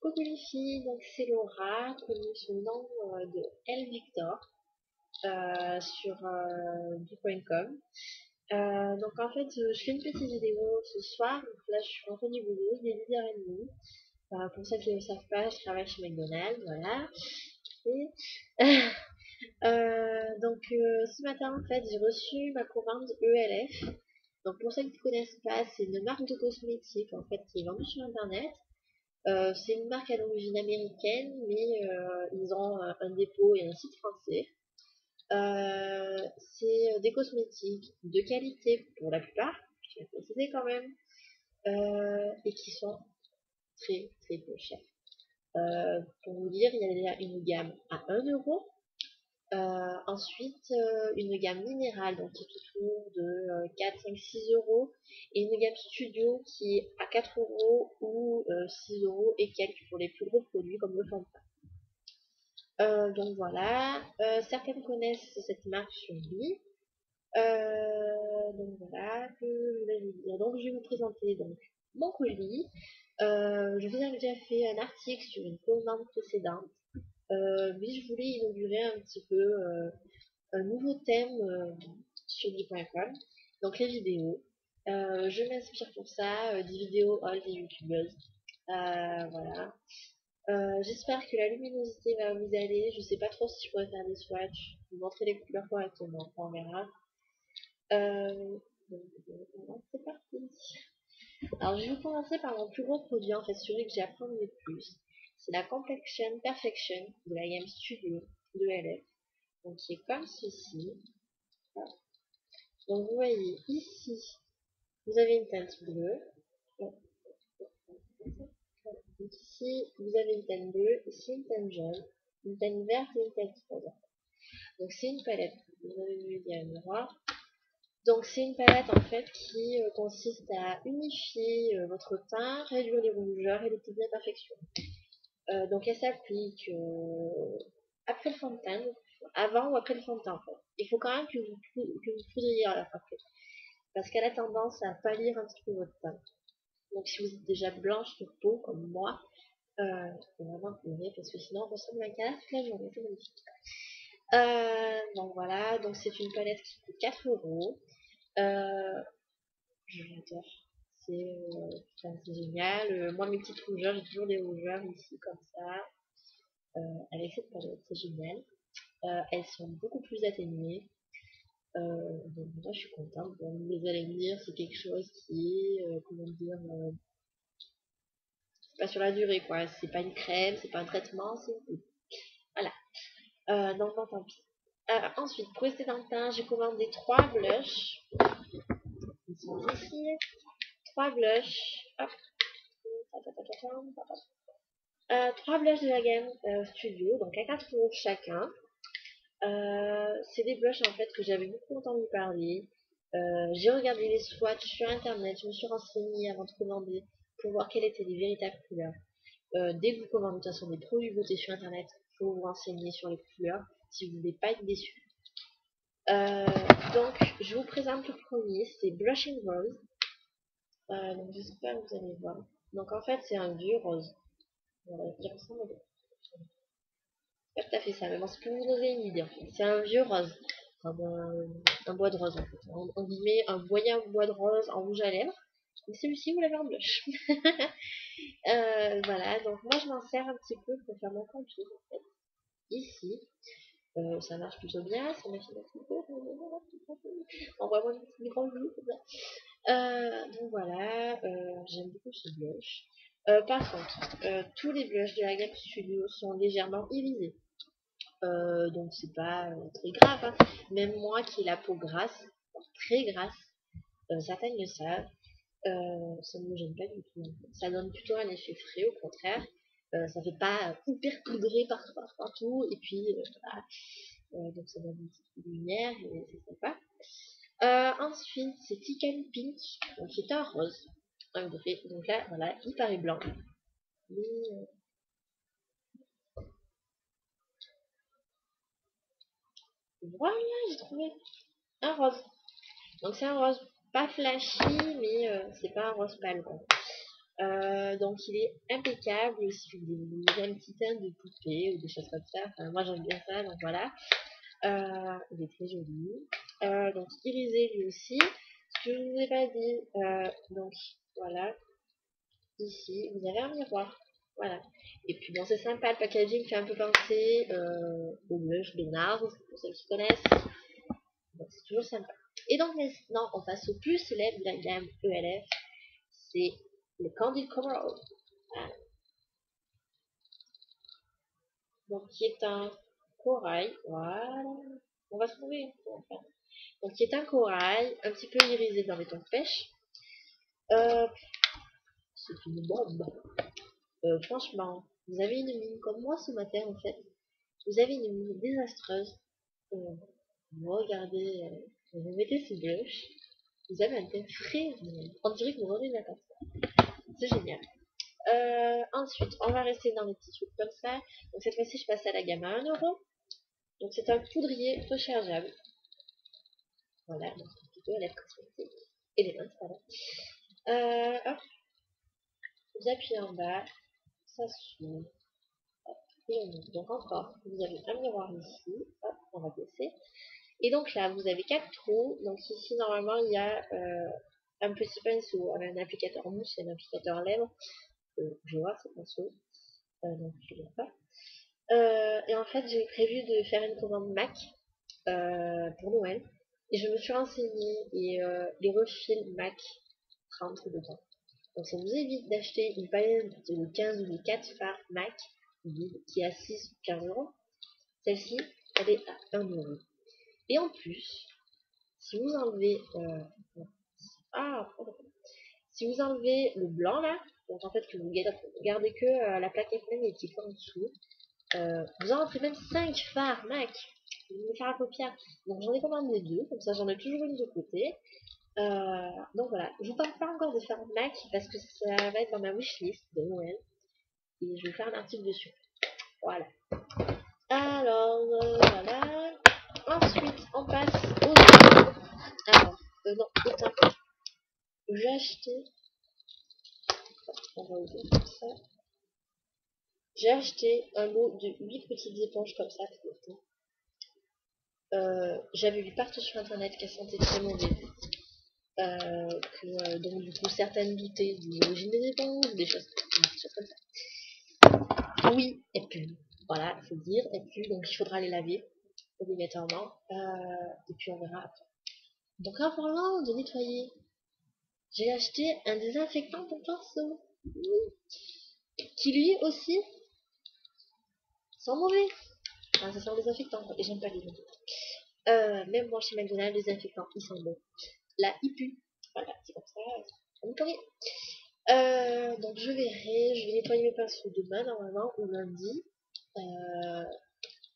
Coucou les filles, donc c'est Laura, connue sous le nom de Elle Victor sur du.com. Donc en fait, je fais une petite vidéo ce soir. Donc là, je suis rentrée du boulot, il est 10h30. Pour ceux qui ne le savent pas, je travaille chez McDonald's, voilà. Et, ce matin, en fait, j'ai reçu ma commande ELF. Donc pour ceux qui ne connaissent pas, c'est une marque de cosmétiques en fait qui est vendue sur internet. C'est une marque à l'origine américaine, mais ils ont un dépôt et un site français. C'est des cosmétiques de qualité pour la plupart, je vais préciser quand même, et qui sont très très peu chers. Pour vous dire, il y a une gamme à 1 euro. Ensuite, une gamme minérale, donc qui est autour de 4, 5, 6 euros. Et une gamme studio qui est à 4 euros ou 6 euros et quelques pour les plus gros produits comme le fond de teint. Donc voilà, certaines connaissent cette marque sur lui. Donc voilà, que je vais vous dire. Donc je vais vous présenter donc mon colis. Je vous avais déjà fait un article sur une commande précédente. Mais je voulais inaugurer un petit peu un nouveau thème sur du.com, donc les vidéos. Je m'inspire pour ça des vidéos all des youtubeuses. Voilà. J'espère que la luminosité va vous aller. Je sais pas trop si je pourrais faire des swatchs, vous montrer les couleurs correctement, on verra. Donc, c'est parti. Alors je vais commencer par mon plus gros produit, en fait celui que j'apprends le plus. C'est la Complexion Perfection de la gamme Studio de LF. Donc qui est comme ceci. Donc vous voyez ici, vous avez une teinte bleue. Ici, vous avez une teinte bleue. Ici, une teinte jaune. Une teinte verte et une teinte rose. Donc c'est une palette. Vous avez vu, il y a un miroir. Donc c'est une palette en fait qui consiste à unifier votre teint, réduire les rougeurs et les petites imperfections. Donc elle s'applique après le fond de teint, avant ou après le fond de teint en fait. Il faut quand même que vous poudriez à la fin, parce qu'elle a tendance à pâlir un petit peu votre teint. Donc si vous êtes déjà blanche sur peau comme moi, faut vraiment pleurer parce que sinon on ressemble à un canard toute la journée, c'est magnifique. Donc voilà, donc c'est une palette qui coûte 4 euros. Je l'adore. C'est génial. Moi mes petites rougeurs, j'ai toujours des rougeurs ici comme ça. Avec cette palette, c'est génial. Elles sont beaucoup plus atténuées. Donc moi je suis contente. Bon, vous allez me dire, c'est quelque chose qui est, comment dire, c'est pas sur la durée quoi. C'est pas une crème, c'est pas un traitement, c'est une poudre. Voilà. Donc bon, tant pis. Ensuite, pour rester dans le teint, j'ai commandé 3 blushs. Ils sont ici. 3 blushs. Hop. 3 blushs de la gamme Studio, donc à 4 euros chacun. C'est des blushs en fait que j'avais beaucoup entendu parler. J'ai regardé les swatchs sur internet, je me suis renseignée avant de commander pour voir quelles étaient les véritables couleurs. Dès que vous commandez de toute façon des produits beauté sur internet, il faut vous renseigner sur les couleurs si vous ne voulez pas être déçu. Donc je vous présente le premier, c'est Blushing Rose. Donc j'espère que vous allez voir. Donc en fait c'est un vieux rose. Il ressemble pas tout à fait ça, mais bon, c'est pour vous donner une idée en fait. C'est un vieux rose. Un bois de rose en fait. On guillemets, un moyen bois de rose en rouge à lèvres. Mais celui-ci, vous l'avez en blush. Voilà, donc moi je m'en sers un petit peu pour faire mon contour en fait. Ici. Ça marche plutôt bien, ça m'affiche un petit peu. On voit moins une grande vue, comme ça. Donc voilà, j'aime beaucoup ce blush. Par contre, tous les blushs de la gamme Studio sont légèrement irisés. Donc c'est pas très grave, hein. Même moi qui ai la peau grasse, très grasse, certaines le savent, ça ne me gêne pas du tout en fait. Ça donne plutôt un effet frais au contraire. Ça fait pas hyper poudré partout et puis voilà. Donc ça donne une petite lumière et c'est sympa. Ensuite c'est Tican Pink, donc c'est un rose. Donc là voilà, il paraît blanc. Mais voilà, j'ai trouvé un rose. Donc c'est un rose pas flashy, mais c'est pas un rose pâle. Donc il est impeccable si vous avez un petit teint de poupée ou des choses comme ça. Enfin, moi j'aime bien ça, donc voilà. Il est très joli. Donc irisé lui aussi. Ce que je ne vous ai pas dit, donc voilà, ici vous avez un miroir. Voilà. Et puis bon, c'est sympa, le packaging fait un peu penser au blush de NARS, pour ceux qui connaissent. Donc c'est toujours sympa. Et donc maintenant, on passe au plus célèbre de la gamme ELF, c'est le Candid Coral. Voilà. Donc qui est un corail. Voilà. On va trouver. Enfin. Donc qui est un corail, un petit peu irisé dans les tons de pêche. Euh, c'est une bombe. Franchement, vous avez une mine comme moi ce matin en fait. Vous avez une mine désastreuse. Vous regardez, vous mettez ce blush. Vous avez un teint frais. On dirait que vous revenez de vacances. C'est génial. Ensuite, on va rester dans les petits trucs comme ça. Donc cette fois-ci, je passe à la gamme à 1€. Donc c'est un poudrier rechargeable. Voilà, donc un petit peu à lèvres cosmétiques. Et les mains, pardon. Hop, vous appuyez en bas, ça s'ouvre. Et on ouvre. Donc encore, vous avez un miroir ici. Hop, on va baisser. Et donc là, vous avez 4 trous. Donc ici, normalement, il y a un petit pinceau avec un applicateur mousse et un applicateur lèvres. Je vois ce pinceau. Donc je ne vois pas. Et en fait, j'ai prévu de faire une commande MAC pour Noël. Et je me suis renseignée et les refils MAC rentrent dedans. Donc ça vous évite d'acheter une palette de 15 ou de 4 fards MAC qui est à 6 ou 15€. Celle-ci, elle est à 1€. Et en plus, si vous enlevez si vous enlevez le blanc là, donc en fait que vous gardez que la plaquette magnétique en dessous, vous en rentrez même 5 fards MAC. Vous voulez faire la paupière. Donc j'en ai commandé 2, comme ça j'en ai toujours une de côté. Donc voilà, je vous parle pas encore de fards MAC parce que ça va être dans ma wishlist de Noël. Et je vais faire un article dessus. Voilà. Alors, voilà. Ensuite, on passe aux... Alors, non, autant. J'ai acheté... On va ouvrir comme ça. J'ai acheté un lot de 8 petites éponges comme ça tout le temps. J'avais vu partout sur internet qu'elles sentaient très mauvais. Donc du coup certaines doutaient de l'origine des éponges, des choses comme ça. Oui, et puis voilà, il faut dire, et puis donc il faudra les laver obligatoirement, et puis on verra après. Donc en parlant de nettoyer, j'ai acheté un désinfectant pour pinceau, qui lui aussi sent mauvais. Enfin, ça sent le désinfectant, et j'aime pas les désinfectants. Même moi chez McDonald's, les désinfectants, ils sont bons. Là, il pue. Voilà, c'est comme ça, on me connaît. Donc je vais nettoyer mes pinceaux demain normalement ou lundi.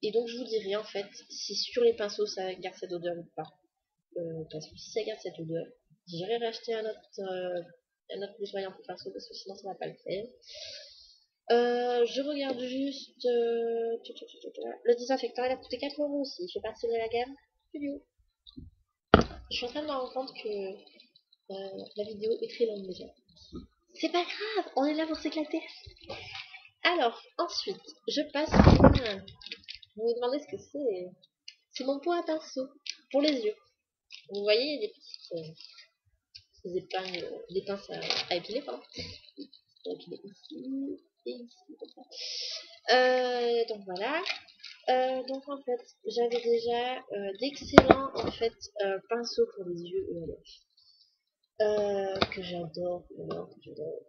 Et donc je vous dirai en fait si sur les pinceaux ça garde cette odeur ou pas. Parce que si ça garde cette odeur, j'irai racheter un autre nettoyant pour pinceau parce que sinon ça va pas le faire. Je regarde juste le désinfectant, il a coûté 4€ aussi, il fait partie de la gamme Studio. Je suis en train de me rendre compte que la vidéo est très longue déjà. C'est pas grave, on est là pour s'éclater. Alors, ensuite, je passe vous me demandez ce que c'est. C'est mon pot à pinceau pour les yeux. Vous voyez, il y a des petites des épingles, des pinces à épiler, pardon. À épiler ici et ici, comme ça. Donc voilà. Donc en fait, j'avais déjà d'excellents en fait pinceaux pour les yeux ELF. Que j'adore, que j'adore.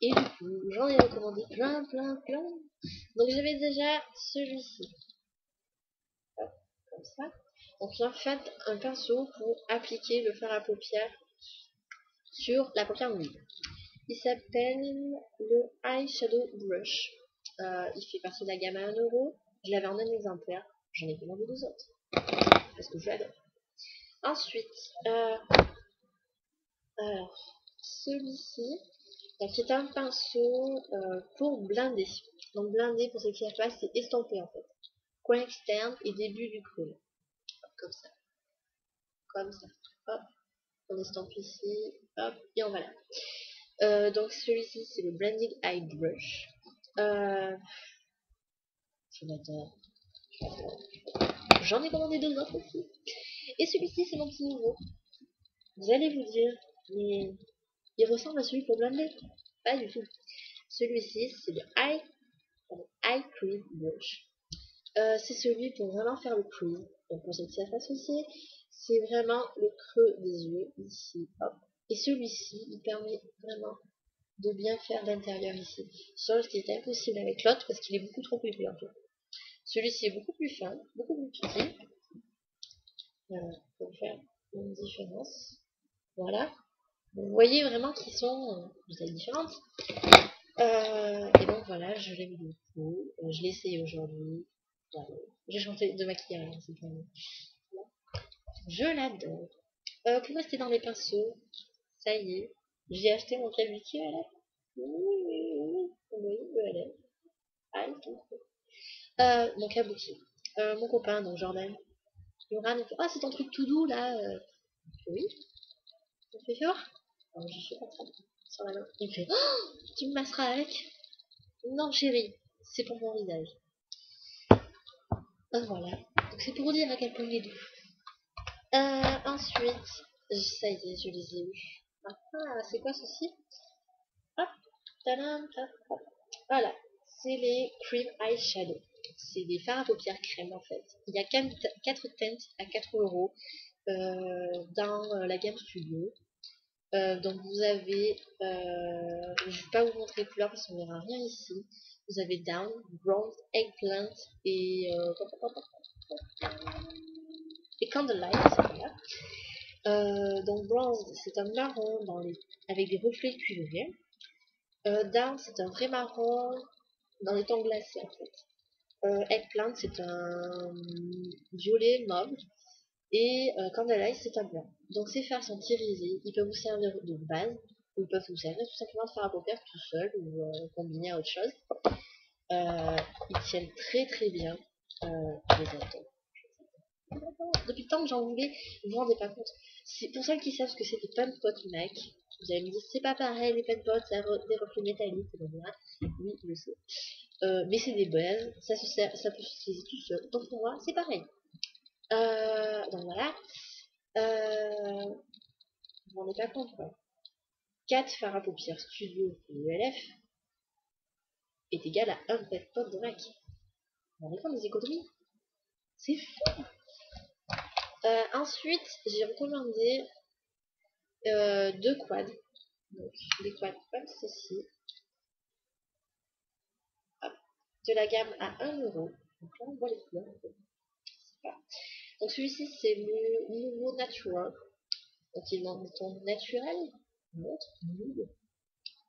Et du coup, j'en ai recommandé plein. Donc j'avais déjà celui-ci. Comme ça. Donc en fait, un pinceau pour appliquer le fard à paupières sur la paupière mobile. Il s'appelle le Eyeshadow Brush. Il fait partie de la gamme à 1€. Je l'avais en un exemplaire. J'en ai commandé 2 autres. Parce que je l'adore. Ensuite, alors, celui-ci, c'est un pinceau pour blinder. Donc blinder, pour ceux qui ne savent pas, c'est estomper en fait. Coin externe et début du creux. Comme ça. Comme ça. Hop. On estompe ici. Hop. Et on va là. Donc celui-ci c'est le Blending Eye Brush. Je l'adore. J'en ai commandé 2 autres aussi. Et celui-ci c'est mon petit nouveau. Vous allez vous dire, mais il ressemble à celui pour blender? Pas du tout. Celui-ci c'est le Eye Crease Brush. C'est celui pour vraiment faire le crease. Donc pour cette surface aussi, c'est vraiment le creux des yeux ici, hop. Et celui-ci, il permet vraiment de bien faire l'intérieur ici. Chose qui est impossible avec l'autre parce qu'il est beaucoup trop épais en fait. Celui-ci est beaucoup plus fin, beaucoup plus petit. Voilà, pour faire une différence. Voilà. Vous voyez vraiment qu'ils sont de taille différente. Et donc voilà, je l'aime beaucoup. Je l'ai essayé aujourd'hui. Voilà. J'ai chanté de maquillage, c'est quand même. Je l'adore. Pour rester dans les pinceaux, ça y est, j'ai acheté mon kabuki à la. Oui, elle est. Ah, il mon kabuki. Mon copain, donc Jordan. Yoran, il fait, ah, c'est ton truc tout doux là. Oui, ça te fait fort. Alors, je suis contente. Sur la main. Il me fait, oh, tu me masseras avec? Non, chérie, c'est pour mon visage. Voilà. Donc c'est pour dire à quel point il est doux. Ensuite, ça y est, je les ai eus. Ah, c'est quoi ceci? Hop, tadam, hop. Voilà, c'est les Cream Eyeshadow. C'est des fards à paupières crème en fait. Il y a 4 teintes à 4 euros dans la gamme Studio. Donc vous avez, je ne vais pas vous montrer les couleurs parce qu'on verra rien ici. Vous avez Down, Bronze, Eggplant et Candlelight. Voilà. Donc Bronze, c'est un marron avec des reflets cuivrés. Down, c'est un vrai marron dans les tons glacés en fait. Eggplant, c'est un violet mauve. Et Candlelight, c'est un blanc. Donc ces fards sont irisés. Ils peuvent vous servir de base. Ou ils peuvent vous servir tout simplement de fard à paupières tout seul ou combiné à autre chose. Ils tiennent très très bien. Je les adore. Depuis le temps que j'en voulais, vous vous rendez pas compte. C'est pour ceux qui savent ce que c'est des pen pot Mac. Vous allez me dire, c'est pas pareil, les pen pots, ça a des reflets métalliques, etc. Oui, je sais. Mais c'est des bases, ça peut s'utiliser tout seul. Donc pour moi, c'est pareil. Donc voilà. Vous vous rendez pas compte quoi. 4 fards à paupières Studio ELF est égal à un pen pot de Mac. Vous vous rendez compte des économies? C'est fou. Ensuite, j'ai recommandé 2 quads. Donc, des quads comme ceci. Hop. De la gamme à 1 euro. Donc là, on voit les couleurs. Voilà. Donc, celui-ci, c'est le nouveau Natural. Donc, il est dans le ton naturel. Montre, nude.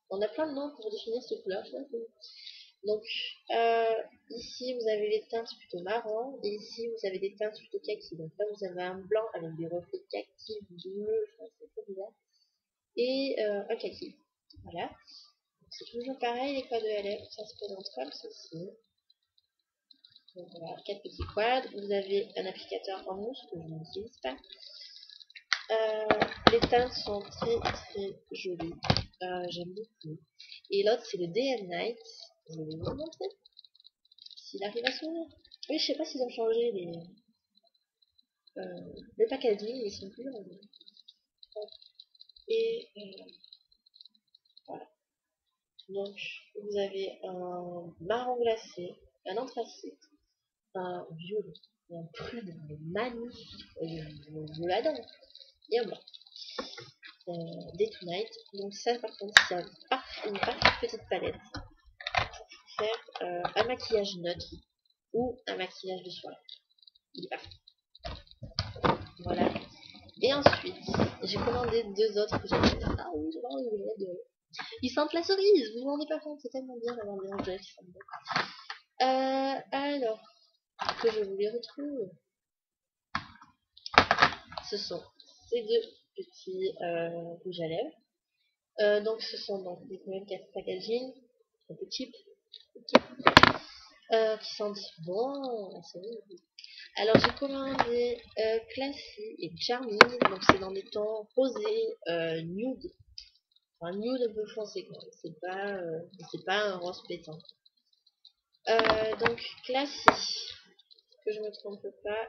On a plein de noms pour définir ces couleurs. Donc, ici, vous avez les teintes plutôt marron. Et ici, vous avez des teintes plutôt kaki. Donc là, vous avez un blanc avec des reflets kaki, bleu. Enfin, c'est trop bizarre. Et un kaki. Voilà. C'est toujours pareil, les quads de LF, ça se présente comme ceci. Donc voilà, 4 petits quads. Vous avez un applicateur en mousse que je n'utilise pas. Les teintes sont très très jolies. J'aime beaucoup. Et l'autre, c'est le Day and Night. Je vais vous le montrer. S'il arrive à s'ouvrir. Oui, je sais pas s'ils ont changé les packaging, ils sont plus longs. Et voilà. Donc, vous avez un marron glacé, un anthracite, un violet, et un prune, magnifique, je l'adore, et un blanc. Day to Night. Donc ça, par contre, c'est une parfaite petite palette pour faire un maquillage neutre ou un maquillage de soirée. Il est parfait. Voilà. Et ensuite, j'ai commandé 2 autres que j'aime. Ah oui, j'adore les lunettes de... Ils sentent la cerise, vous vous rendez pas compte, c'est tellement bien d'avoir des objets qui sentent bon. Alors, que je vous les retrouve. Ce sont ces 2 petits rouges à lèvres. Donc ce sont donc des même packaging, un peu cheap, qui sentent bon la cerise. Alors j'ai commandé Classy et Charming, donc c'est dans des tons rosés, nude. enfin nude un peu foncé quoi. C'est pas un rose pétant. Donc classique, que je me trompe pas.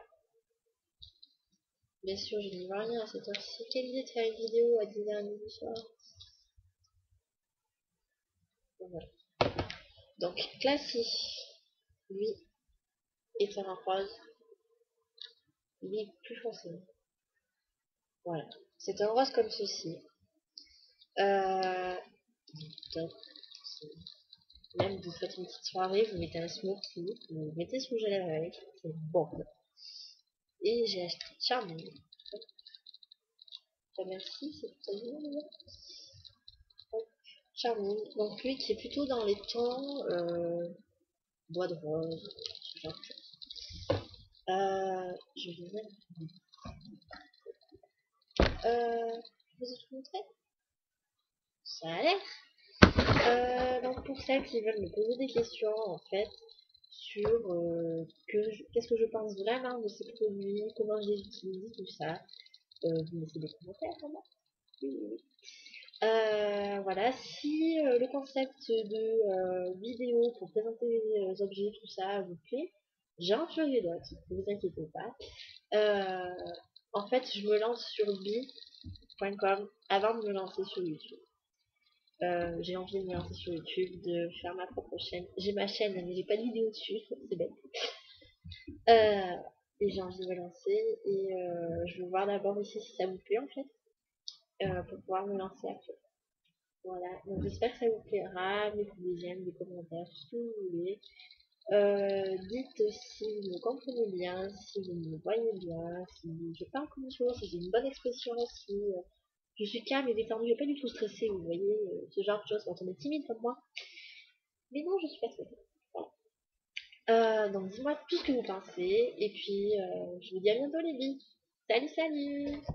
Bien sûr, je n'y vois rien à cette heure-ci. Quelle idée de faire une vidéo à 10h30 du soir. Donc, voilà. Donc classique, lui est un rose, lui est plus foncé. Voilà. C'est un rose comme ceci. Donc, même vous faites une petite soirée, vous mettez un smoothie, vous mettez ce rouge à lèvres avec, c'est bon. Et j'ai acheté Charming. Merci, c'est plutôt bien. Charming. Donc lui qui est plutôt dans les tons bois de rose, ce genre de choses. Je vais vous ai tout montré. Ça a l'air. Donc pour celles qui veulent me poser des questions en fait sur qu'est-ce que je pense vraiment de ces produits, comment je les utilise, tout ça, vous laissez des commentaires vraiment. Oui, oui, oui. Voilà, si le concept de vidéo pour présenter les objets, tout ça vous plaît, j'en ferai d'autres, ne vous inquiétez pas. En fait, je me lance sur bi.com avant de me lancer sur YouTube. J'ai envie de me lancer sur YouTube, de faire ma propre chaîne. J'ai ma chaîne, mais j'ai pas de vidéo dessus, c'est bête. Et j'ai envie de me lancer et je veux voir d'abord ici si ça vous plaît en fait, pour pouvoir me lancer après. Voilà, donc j'espère que ça vous plaira, mettez des j'aime, des commentaires, tout ce que vous voulez. Dites si vous me comprenez bien, si vous me voyez bien, si je parle comme il faut, si j'ai une bonne expression aussi. Je suis calme et détendue, et pas du tout stressée, vous voyez, ce genre de choses quand on est timide comme moi. Mais non, je suis pas stressée. Voilà. Donc dis-moi tout ce que vous pensez, et puis je vous dis à bientôt les billes. Salut, salut!